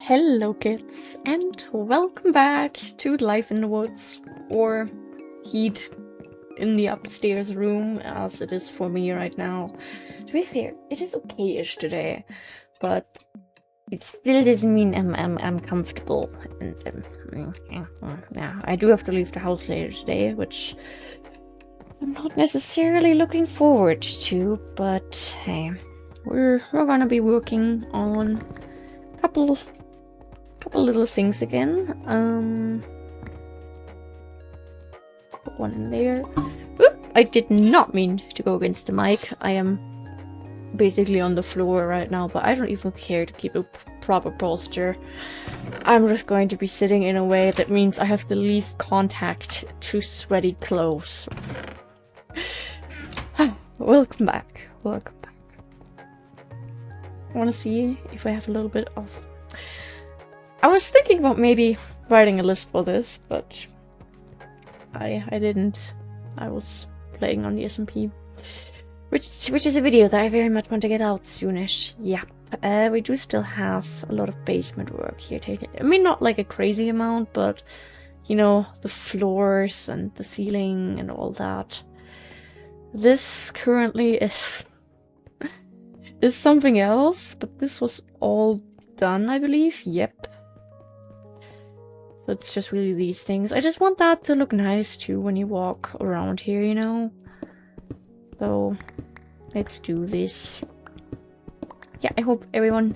Hello kids, and welcome back to Life in the Woods, or Heat in the upstairs room, as it is for me right now. To be fair, it is okay-ish today, but it still doesn't mean I'm comfortable. And yeah, I do have to leave the house later today, which I'm not necessarily looking forward to, but hey, we're gonna be working on a couple little things again. Put one in there. Oop, I did not mean to go against the mic. I am basically on the floor right now, but I don't even care to keep a proper posture. I'm just going to be sitting in a way that means I have the least contact to sweaty clothes. Welcome back. Welcome back. I want to see if I have a little bit of... I was thinking about maybe writing a list for this, but I didn't. I was playing on the SMP, which is a video that I very much want to get out soonish. Yeah, we do still have a lot of basement work here. I mean, not like a crazy amount, but you know, the floors and the ceiling and all that. This currently is something else, but this was all done, I believe. Yep. So it's just really these things. I just want that to look nice too when you walk around here, you know? So, let's do this. Yeah, I hope everyone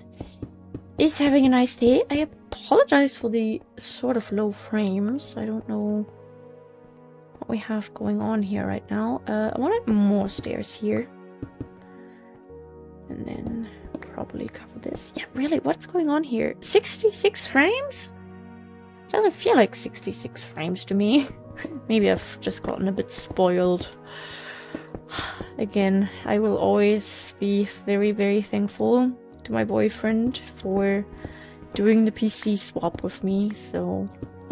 is having a nice day. I apologize for the sort of low frames. I don't know what we have going on here right now. I wanted more stairs here. And then probably cover this. Yeah, really, what's going on here? 66 frames? Doesn't feel like 66 frames to me. Maybe I've just gotten a bit spoiled. Again, I will always be very, very thankful to my boyfriend for doing the PC swap with me, so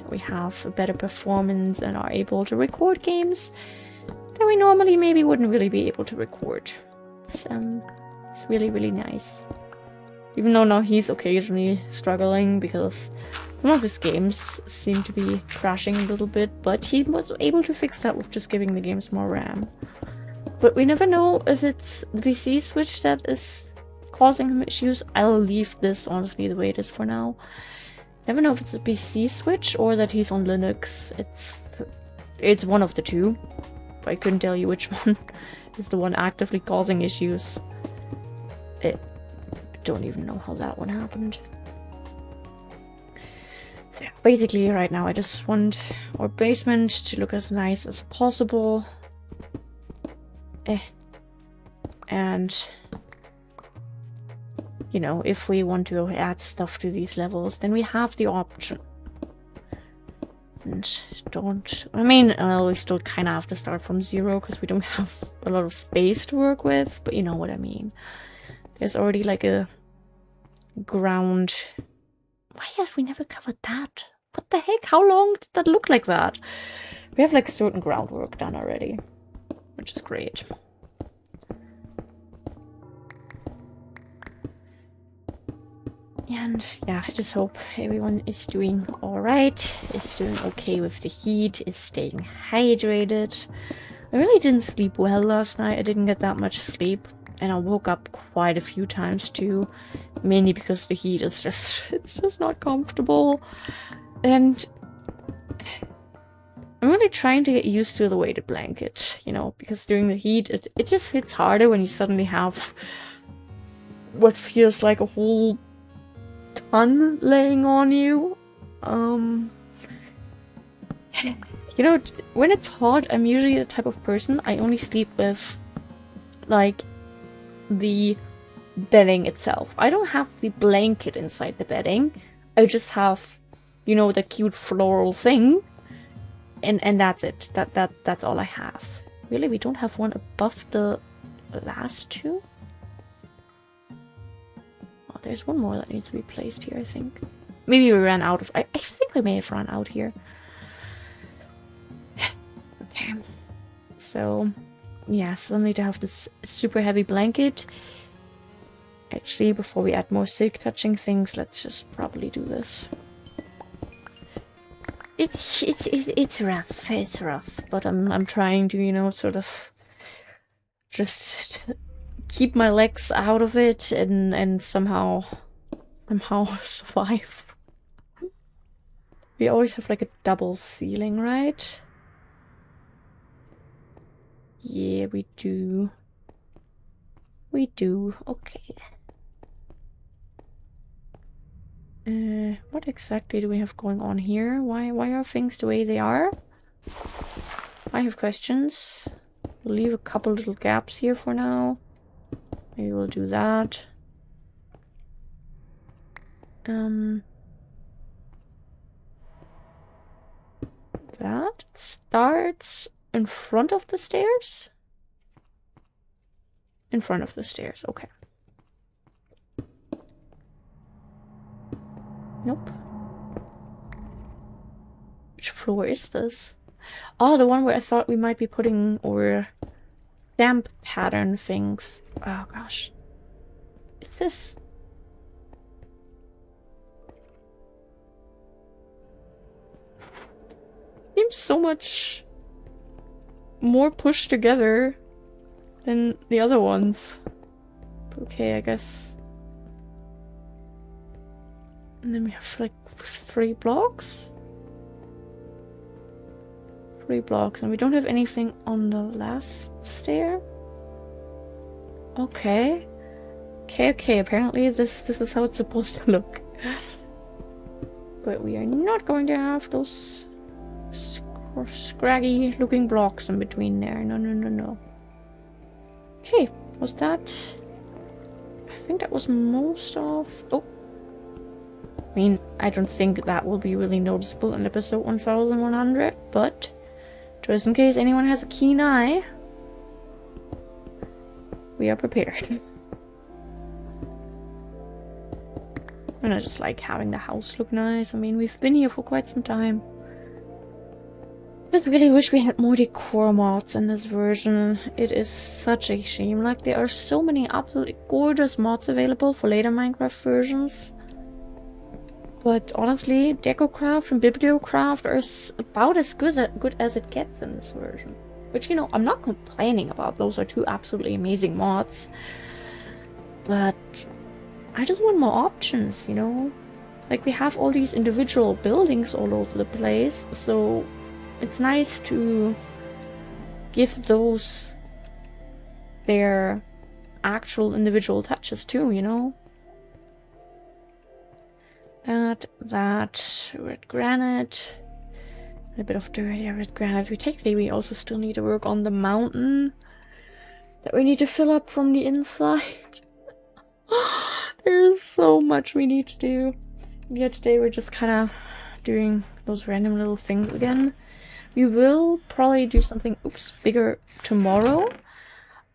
we have a better performance and are able to record games that we normally maybe wouldn't really be able to record. It's really, really nice. Even though now he's occasionally struggling because some of his games seem to be crashing a little bit, but he was able to fix that with just giving the games more RAM. But we never know if it's the PC switch that is causing him issues. I'll leave this honestly the way it is for now. Never know if it's a PC switch or that he's on Linux. It's one of the two. I couldn't tell you which one is the one actively causing issues. I don't even know how that one happened. So yeah, basically right now I just want our basement to look as nice as possible. And you know, if we want to add stuff to these levels, then we have the option. And I mean, well, we still kind of have to start from zero because we don't have a lot of space to work with, but you know what I mean. There's already like a ground. Why have we never covered that? What the heck? How long did that look like that? We have like certain groundwork done already, which is great. And yeah, I just hope everyone is doing alright, is doing okay with the heat, is staying hydrated. I really didn't sleep well last night. I didn't get that much sleep. And I woke up quite a few times too, mainly because the heat is it's just not comfortable. And I'm really trying to get used to the weighted blanket, you know, because during the heat, it just hits harder when you suddenly have what feels like a whole ton laying on you. You know, when it's hot, I'm usually the type of person, I only sleep with, like, the bedding itself. I don't have the blanket inside the bedding. I just have, you know, the cute floral thing, and that's it. That's all I have. Really, we don't have one above the last two. Oh, there's one more that needs to be placed here, I think. Maybe we ran out of... I think we may have run out here. Okay. So, yeah, still need to have this super heavy blanket. Actually, before we add more silk touching things, let's just probably do this. It's rough. It's rough, but I'm trying to, you know, sort of just keep my legs out of it and somehow survive. We always have like a double ceiling, right? Yeah, we do. We do. Okay. What exactly do we have going on here? Why are things the way they are? I have questions. We'll leave a couple little gaps here for now. Maybe we'll do that. That starts in front of the stairs? In front of the stairs, okay. Nope. Which floor is this? Oh, the one where I thought we might be putting our stamp pattern things. Oh gosh. It's this. Seems so much more pushed together than the other ones. Okay, I guess. And then we have like 3 blocks? 3 blocks, and we don't have anything on the last stair? Okay. Okay, apparently this is how it's supposed to look. But we are not going to have those scraggy looking blocks in between there. No. Okay, was that... I think that was most of... Oh. I mean, I don't think that will be really noticeable in episode 1100, but just in case anyone has a keen eye, we are prepared. And I just like having the house look nice. I mean, we've been here for quite some time. Just really wish we had more decor mods in this version. It is such a shame. Like, there are so many absolutely gorgeous mods available for later Minecraft versions. But honestly, DecoCraft and Bibliocraft are about as good as it gets in this version. Which, you know, I'm not complaining about. Those are 2 absolutely amazing mods. But I just want more options, you know? Like, we have all these individual buildings all over the place, so it's nice to give those their actual individual touches too, you know? That, red granite, a bit of dirty red granite. We also still need to work on the mountain that we need to fill up from the inside. There's so much we need to do. Yeah, today we're just kind of doing those random little things again. We will probably do something, bigger tomorrow,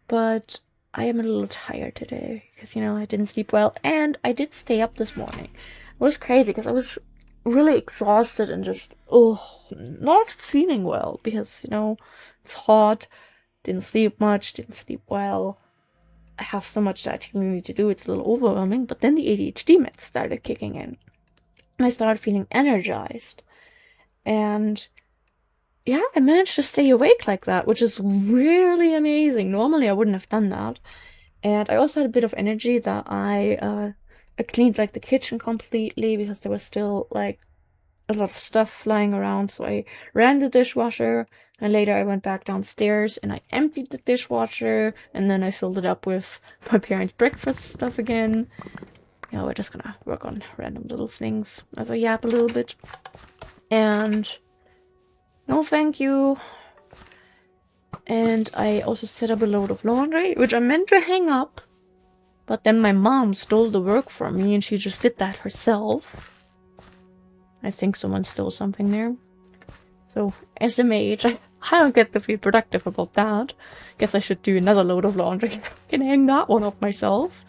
but I am a little tired today because, you know, I didn't sleep well and I did stay up this morning. It was crazy because I was really exhausted and just, not feeling well because, you know, it's hot, didn't sleep much, didn't sleep well. I have so much that I need to do, it's a little overwhelming, but then the ADHD meds started kicking in. And I started feeling energized. And yeah, I managed to stay awake like that, which is really amazing. Normally I wouldn't have done that. And I also had a bit of energy that I cleaned like the kitchen completely because there was still like a lot of stuff flying around. So I ran the dishwasher and later I went back downstairs and I emptied the dishwasher and then I filled it up with my parents' breakfast stuff again. Yeah, we're just gonna work on random little things as I yap a little bit. And no thank you. And I also set up a load of laundry, which I meant to hang up. But then my mom stole the work from me and she just did that herself. I think someone stole something there. So, SMH, I don't get to be productive about that. Guess I should do another load of laundry. I can hang that one up myself.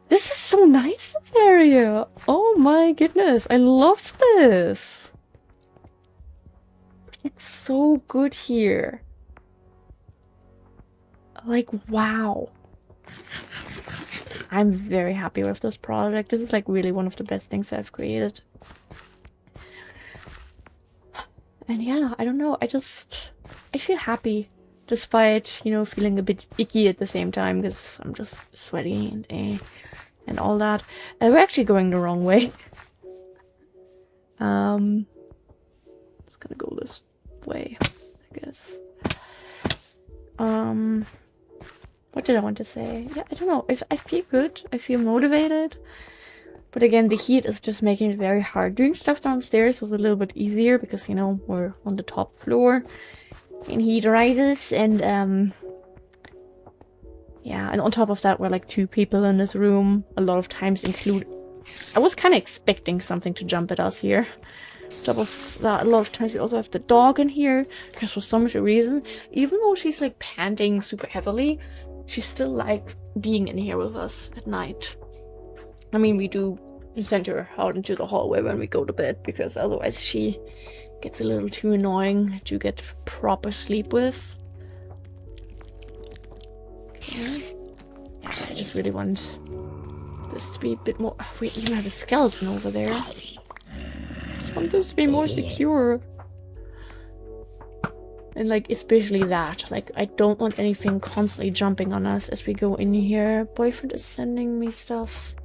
This is so nice, this area. Oh my goodness, I love this. It's so good here. Like, wow. I'm very happy with this project. This is like really one of the best things I've created. And yeah, I don't know, I feel happy despite, you know, feeling a bit icky at the same time because I'm just sweaty and all that. We're actually going the wrong way. It's gonna go this way, I guess. What did I want to say? Yeah, I don't know. I feel good. I feel motivated. But again, the heat is just making it very hard. Doing stuff downstairs was a little bit easier because, you know, we're on the top floor and heat rises, and yeah, and on top of that, we're like 2 people in this room. A lot of times I was kind of expecting something to jump at us here. On top of that, a lot of times we also have the dog in here because for some reason, even though she's like panting super heavily, she still likes being in here with us at night. I mean, we do send her out into the hallway when we go to bed because otherwise she gets a little too annoying to get proper sleep with. Okay. Yeah, I just really want this to be a bit more... We even have a skeleton over there. I just want this to be more secure. And like, especially that. Like, I don't want anything constantly jumping on us as we go in here. Boyfriend is sending me stuff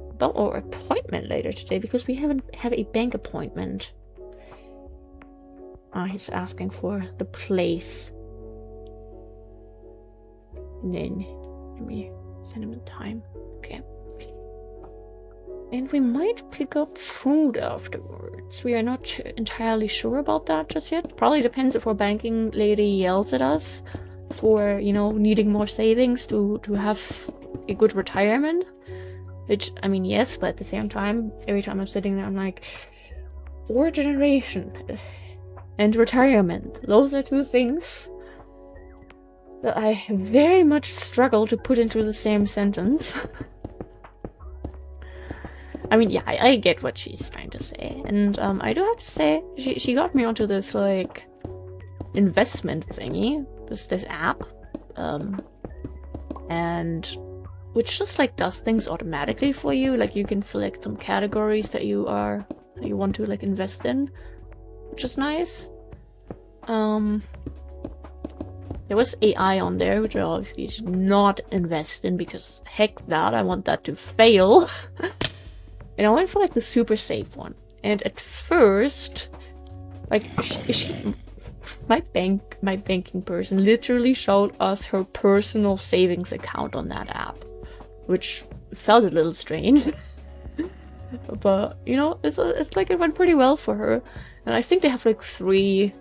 about our appointment later today because we have a bank appointment. He's asking for the place. And then let me send him the time. Okay. And we might pick up food afterwards. We are not entirely sure about that just yet. Probably depends if our banking lady yells at us for, you know, needing more savings to have a good retirement. Which, I mean, yes, but at the same time, every time I'm sitting there, I'm like, 4th generation and retirement. Those are 2 things that I very much struggle to put into the same sentence. I mean, yeah, I get what she's trying to say. And I do have to say, she got me onto this, like, investment thingy. This app. And... which just like does things automatically for you. Like you can select some categories that you want to like invest in, which is nice. There was AI on there, which I obviously did not invest in because heck that, I want that to fail. And I went for like the super safe one. And at first, like my banking person literally showed us her personal savings account on that app, which felt a little strange. But you know, it's like it went pretty well for her. And I think they have like three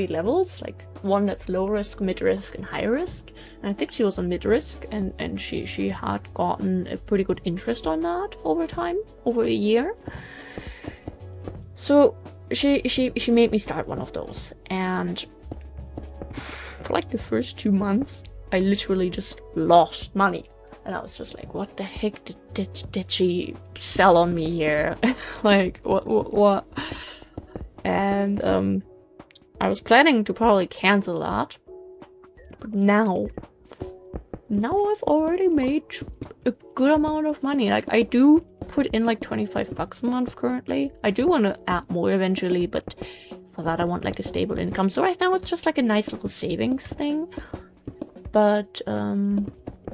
levels, like one that's low risk, mid risk, and high risk. And I think she was on mid risk, and she had gotten a pretty good interest on that over time, over a year. So she made me start one of those, and for like the first 2 months, I literally just lost money. And I was just like, what the heck did she sell on me here? Like, what? And I was planning to probably cancel that. But now I've already made a good amount of money. Like, I do put in like 25 bucks a month currently. I do want to add more eventually, but for that I want like a stable income. So right now it's just like a nice little savings thing. But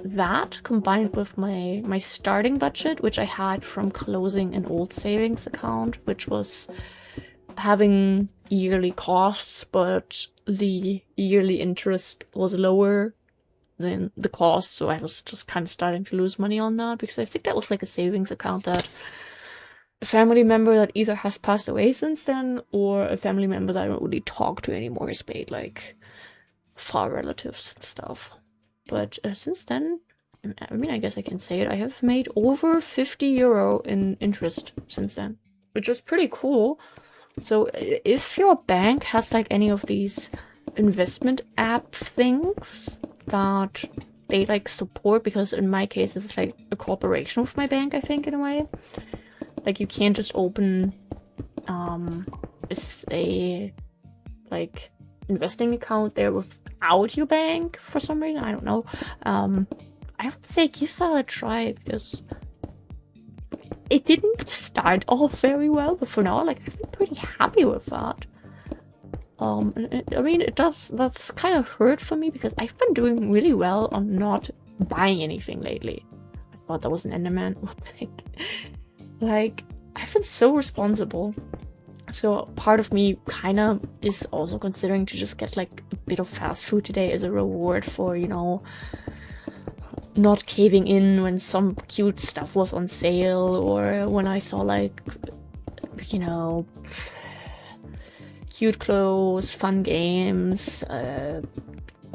that combined with my starting budget, which I had from closing an old savings account, which was having yearly costs, but the yearly interest was lower than the cost, so I was just kind of starting to lose money on that, because I think that was like a savings account that a family member that either has passed away since then, or a family member that I don't really talk to anymore has paid, like far relatives and stuff. But since then, I mean, I guess I can say it, I have made over 50 euro in interest since then, which is pretty cool. So if your bank has like any of these investment app things that they like support, because in my case it's like a cooperation with my bank, I think, in a way. Like you can't just open a like investing account there without your bank for some reason. I don't know. I I would say give that a try, because it didn't start off very well, but for now, like, I've been pretty happy with that. I mean, that's kind of hurt for me because I've been doing really well on not buying anything lately. I thought that was an Enderman. What the heck? Like, I've been so responsible. So part of me kind of is also considering to just get like a bit of fast food today as a reward for, you know, not caving in when some cute stuff was on sale, or when I saw like, you know, cute clothes, fun games,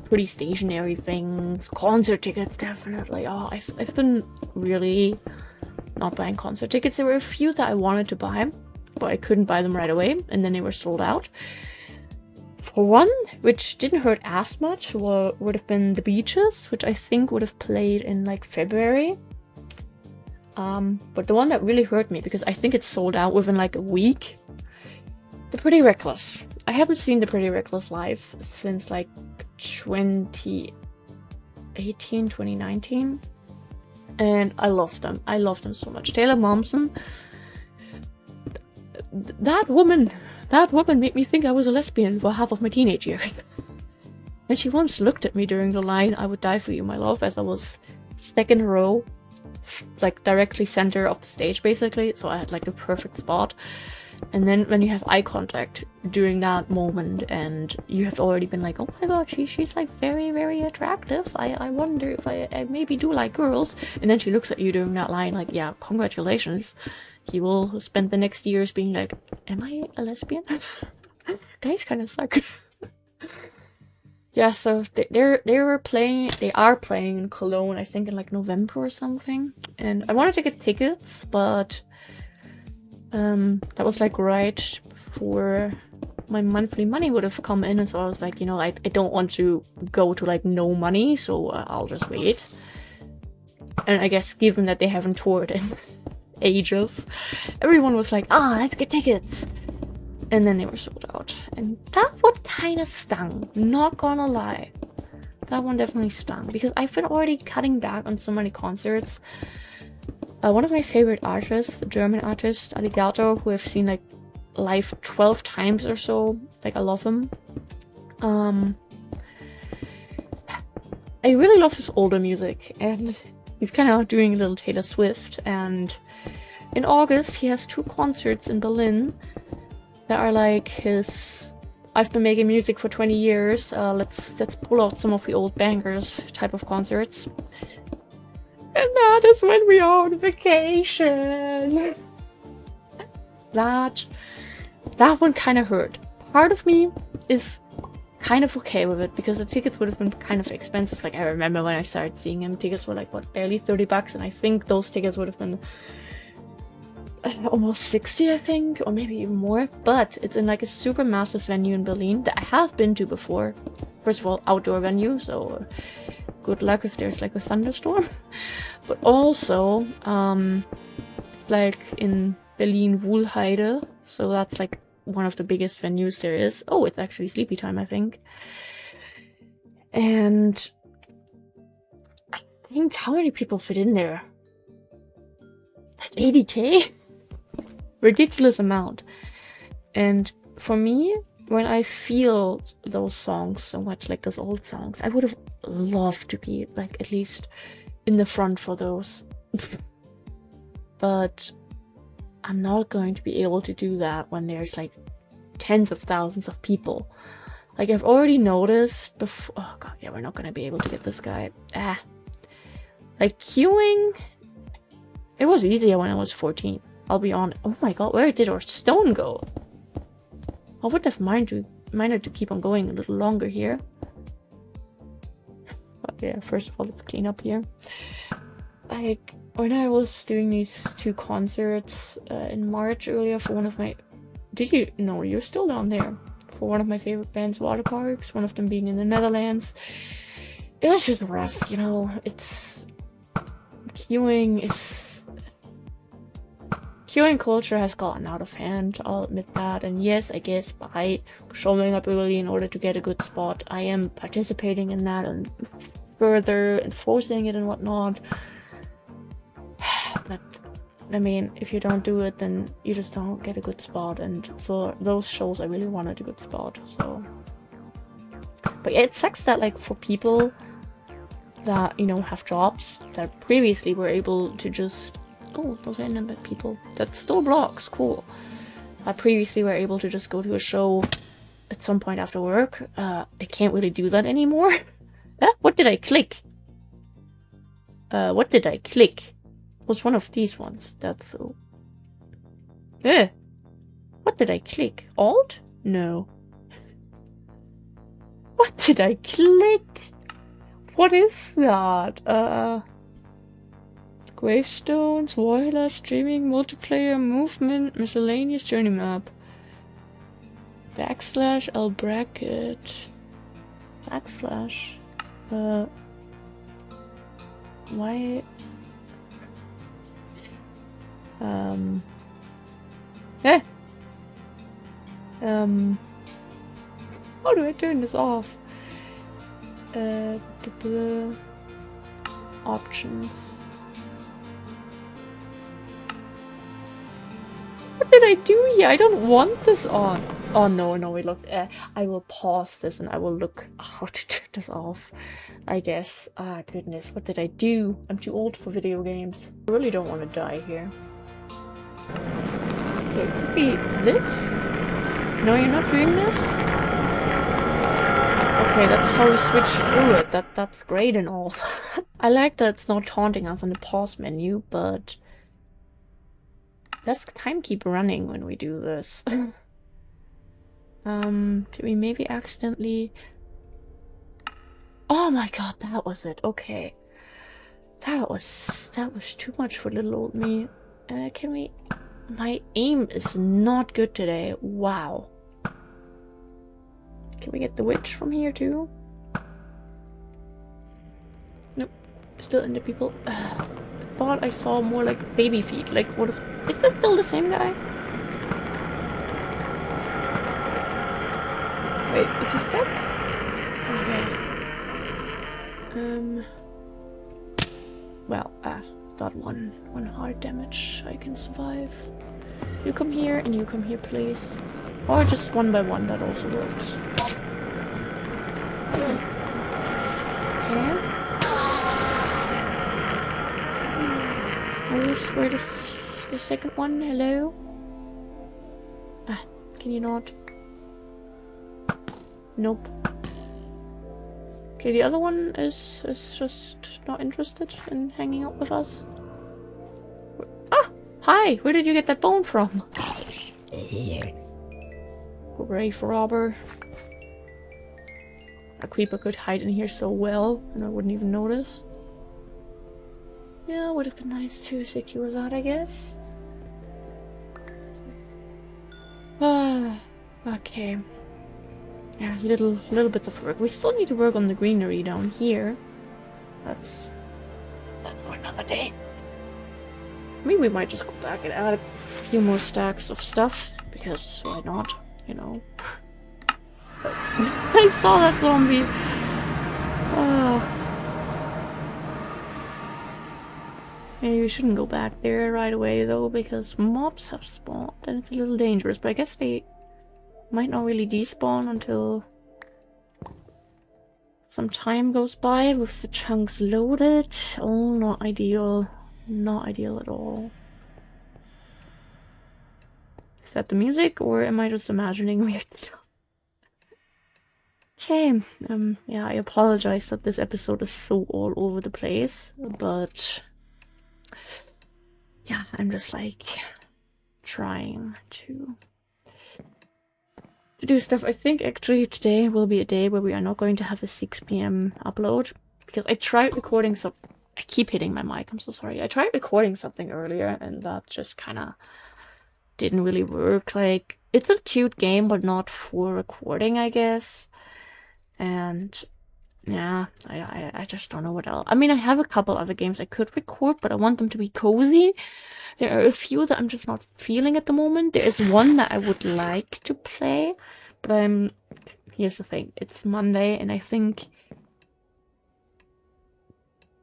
pretty stationary things, concert tickets, definitely. Oh, I've been really not buying concert tickets. There were a few that I wanted to buy, but I couldn't buy them right away, and then they were sold out. For one, which didn't hurt as much, would have been The Beaches, which I think would have played in like February. But the one that really hurt me, because I think it sold out within like a week, The Pretty Reckless. I haven't seen The Pretty Reckless live since like 2018, 2019. And I love them. I love them so much. Taylor Momsen. That woman made me think I was a lesbian for half of my teenage years. And she once looked at me during the line, "I would die for you, my love," as I was second row, like directly center of the stage basically, so I had like a perfect spot. And then when you have eye contact during that moment and you have already been like, "Oh my god, she's like very, very attractive. I wonder if I maybe do like girls." And then she looks at you during that line like, "Yeah, congratulations. You will spend the next years being like, am I a lesbian?" Guys kind of suck. Yeah, so they are playing in Cologne, I think in like November or something. And I wanted to get tickets, but that was like right before my monthly money would have come in, and so I was like, you know, I don't want to go to like no money, so I'll just wait. And I guess given that they haven't toured in ages, everyone was like, let's get tickets. And then they were sold out, and that one kind of stung, not gonna lie. That one definitely stung, because I've been already cutting back on so many concerts. One of my favorite artists, the German artist Alligator, who I've seen like live 12 times or so, like I love him. I really love his older music, and he's kind of doing a little Taylor Swift, and in August he has 2 concerts in Berlin that are like his "I've been making music for 20 years, let's pull out some of the old bangers" type of concerts. And that is when we are on vacation. That one kind of hurt. Part of me is kind of okay with it, because the tickets would have been kind of expensive. Like, I remember when I started seeing him, tickets were like, what, barely 30 bucks, and I think those tickets would have been almost 60, I think, or maybe even more. But it's in like a super massive venue in Berlin that I have been to before. First of all, outdoor venue, so good luck if there's like a thunderstorm. But also like in Berlin Wuhlheide, so that's like one of the biggest venues there is. Oh, it's actually sleepy time, I think. And I think, how many people fit in there? Like 80k? Ridiculous amount. And for me, when I feel those songs so much, like those old songs, I would have loved to be like at least in the front for those. But I'm not going to be able to do that when there's like tens of thousands of people. Like, I've already noticed before. Oh god, yeah, we're not gonna be able to get this guy. Like, queuing, it was easier when I was 14. I'll be honest. Oh my god, where did our stone go? I wouldn't have minded to keep on going a little longer here. But yeah, first of all, let's clean up here. Like, when I was doing these 2 concerts in March earlier for one of my... Did you... No, you're still down there. For one of my favorite bands, Waterparks, one of them being in the Netherlands. It was just rough, you know. It's... Queuing is... Queuing culture has gotten out of hand, I'll admit that. And yes, I guess by showing up early in order to get a good spot, I am participating in that, and further enforcing it and whatnot. But I mean, if you don't do it, then you just don't get a good spot, and for those shows I really wanted a good spot, so. But yeah, it sucks that like for people that, you know, have jobs that previously were able to just, oh, those are NMBet people that stole blocks, cool, that previously were able to just go to a show at some point after work, they can't really do that anymore. What did I click? What did I click? It was one of these ones. That's so. What did I click? Alt? No. What did I click? What is that? Gravestones, wireless, streaming, multiplayer, movement, miscellaneous journey map. Backslash, L bracket. Backslash. Why? How do I turn this off? Options. What did I do here? I don't want this on. Oh no, wait, look. I will pause this and I will look how to turn this off, I guess. Ah, goodness, what did I do? I'm too old for video games. I really don't want to die here. So it could be this? No, you're not doing this? Okay, that's how we switch through it. That's great and all. I like that it's not taunting us on the pause menu, but let's time keep running when we do this. Did we maybe accidentally... Oh my god, that was it. Okay. That was too much for little old me. Can we... My aim is not good today. Wow. Can we get the witch from here too? Nope. Still into people. I thought I saw more like baby feet. Like, what is this still the same guy? Wait, is he stuck? Okay. Well, that one hard damage I can survive. You come here and you come here, please. Or just one by one, that also works. Okay. Where's the second one? Hello? Can you not? Nope. Okay, the other one is just not interested in hanging out with us. Ah! Hi! Where did you get that bone from? Grave robber. A creeper could hide in here so well, and I wouldn't even notice. Yeah, would have been nice to secure that, I guess. Okay. Yeah, little bits of work. We still need to work on the greenery down here. That's for another day. Maybe we might just go back and add a few more stacks of stuff, because why not, you know? I saw that zombie. Maybe we shouldn't go back there right away though, because mobs have spawned and it's a little dangerous, but I guess they might not really despawn until some time goes by with the chunks loaded. Oh, not ideal. Not ideal at all. Is that the music, or am I just imagining weird stuff? Okay, yeah, I apologize that this episode is so all over the place, but yeah, I'm just like trying to do stuff. I think actually today will be a day where we are not going to have a 6 p.m. upload, because I tried recording some. I keep hitting my mic, I'm so sorry. I tried recording something earlier and that just kind of didn't really work. Like, it's a cute game, but not for recording, I guess. And yeah, I just don't know what else. I mean, I have a couple other games I could record, but I want them to be cozy. There are a few that I'm just not feeling at the moment. There is one that I would like to play, but here's the thing. It's Monday, and I think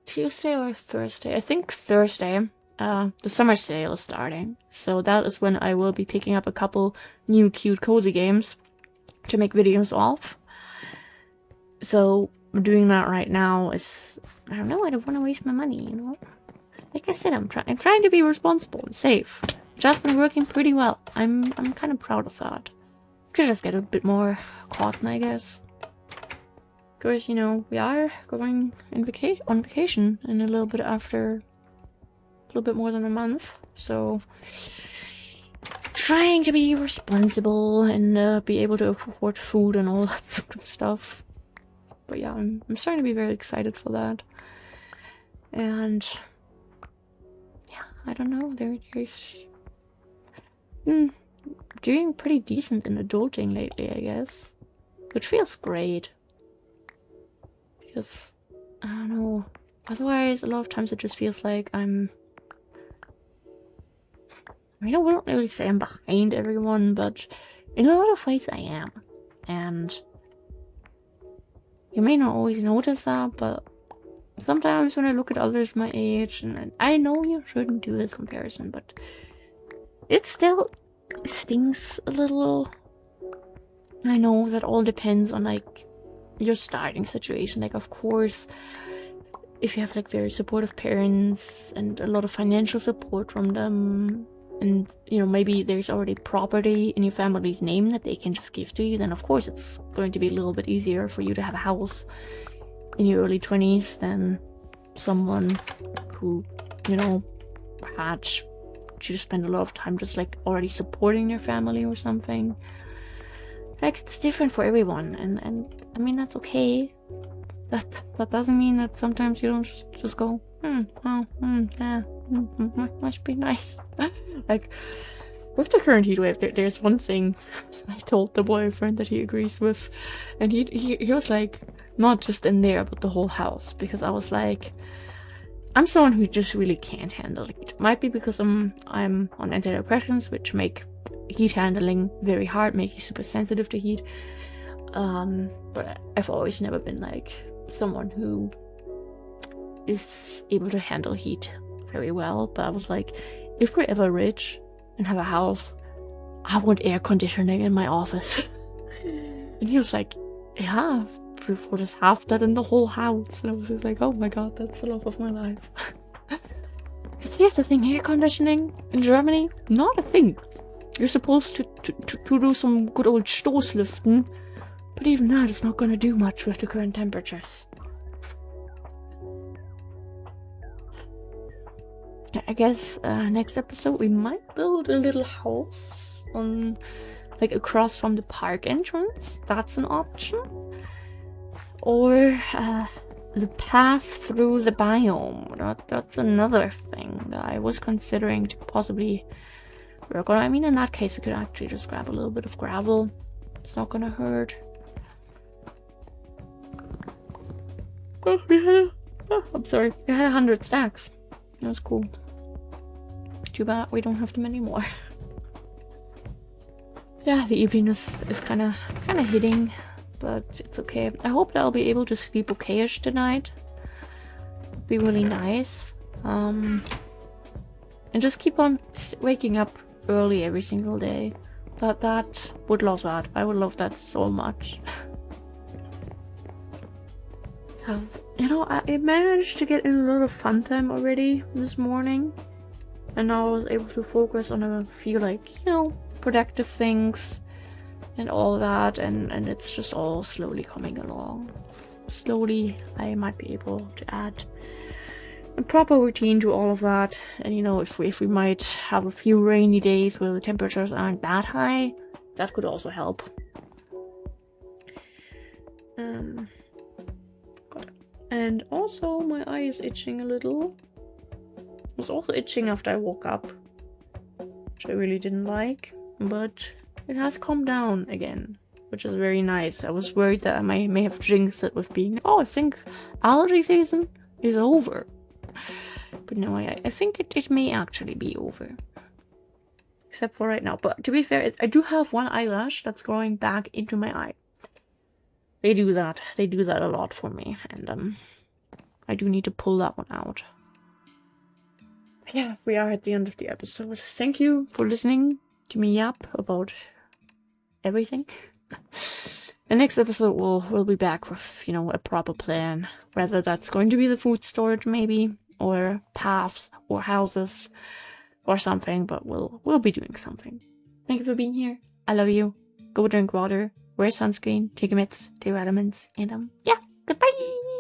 Tuesday or Thursday. I think Thursday. The summer sale is starting, so that is when I will be picking up a couple new cute cozy games to make videos of. So doing that right now is, I don't know, I don't want to waste my money, you know. Like I said, I'm trying to be responsible and safe. Just been working pretty well. I'm kind of proud of that. Could just get a bit more cotton, I guess. Because, you know, we are going on vacation in a little bit after, a little bit more than a month. So, trying to be responsible and be able to afford food and all that sort of stuff. But yeah, I'm starting to be very excited for that. And yeah, I don't know, there's doing pretty decent in adulting lately, I guess. Which feels great. Because, I don't know, otherwise a lot of times it just feels like I mean, I wouldn't really say I'm behind everyone, but in a lot of ways I am. And you may not always notice that, but sometimes when I look at others my age, and I know you shouldn't do this comparison, but it still stings a little. I know that all depends on, like, your starting situation. Like, of course, if you have, like, very supportive parents and a lot of financial support from them, and, you know, maybe there's already property in your family's name that they can just give to you, then of course it's going to be a little bit easier for you to have a house in your early 20s than someone who, you know, had to spend a lot of time just, like, already supporting their family or something. Like, it's different for everyone, and I mean, that's okay. That doesn't mean that sometimes you don't just go, must be nice. Like, with the current heatwave, there's one thing I told the boyfriend that he agrees with, and he was like, not just in there, but the whole house, because I was like, I'm someone who just really can't handle heat. Might be because I'm on antidepressants, which make heat handling very hard, make you super sensitive to heat. But I've always never been like someone who is able to handle heat very well. But I was like, if we're ever rich and have a house, I want air conditioning in my office. And he was like, yeah, we'll just have that in the whole house. And I was just like, oh my god, that's the love of my life. Because here's the thing, air conditioning in Germany, not a thing. You're supposed to do some good old Stoßlüften, but even that is not going to do much with the current temperatures. I guess next episode we might build a little house on, like, across from the park entrance. That's an option. Or the path through the biome. That's another thing that I was considering to possibly work on. I mean, in that case, we could actually just grab a little bit of gravel. It's not gonna hurt. Oh, I'm sorry. We had 100 stacks. That was cool. Too bad we don't have them anymore. Yeah, the evening is kind of hitting, but it's okay. I hope that I'll be able to sleep okay-ish tonight. Be really nice. And just keep on waking up early every single day. That would love that. I would love that so much. You know, I managed to get in a lot of fun time already this morning, and now I was able to focus on a few, like, you know, productive things and all that, and it's just all slowly coming along. Slowly I might be able to add a proper routine to all of that, and, you know, if we might have a few rainy days where the temperatures aren't that high, that could also help. And also my eye is itching a little. It was also itching after I woke up, which I really didn't like, but it has calmed down again, which is very nice. I was worried that I may have jinxed it with being, oh, I think allergy season is over. But no, I think it may actually be over. Except for right now. But to be fair, I do have one eyelash that's growing back into my eye. They do that. They do that a lot for me. And I do need to pull that one out. Yeah, we are at the end of the episode. Thank you for listening to me yap about everything. The next episode we'll be back with, you know, a proper plan. Whether that's going to be the food storage maybe, or paths, or houses, or something, but we'll be doing something. Thank you for being here. I love you. Go drink water, wear sunscreen, take your meds, take your vitamins, and yeah, goodbye!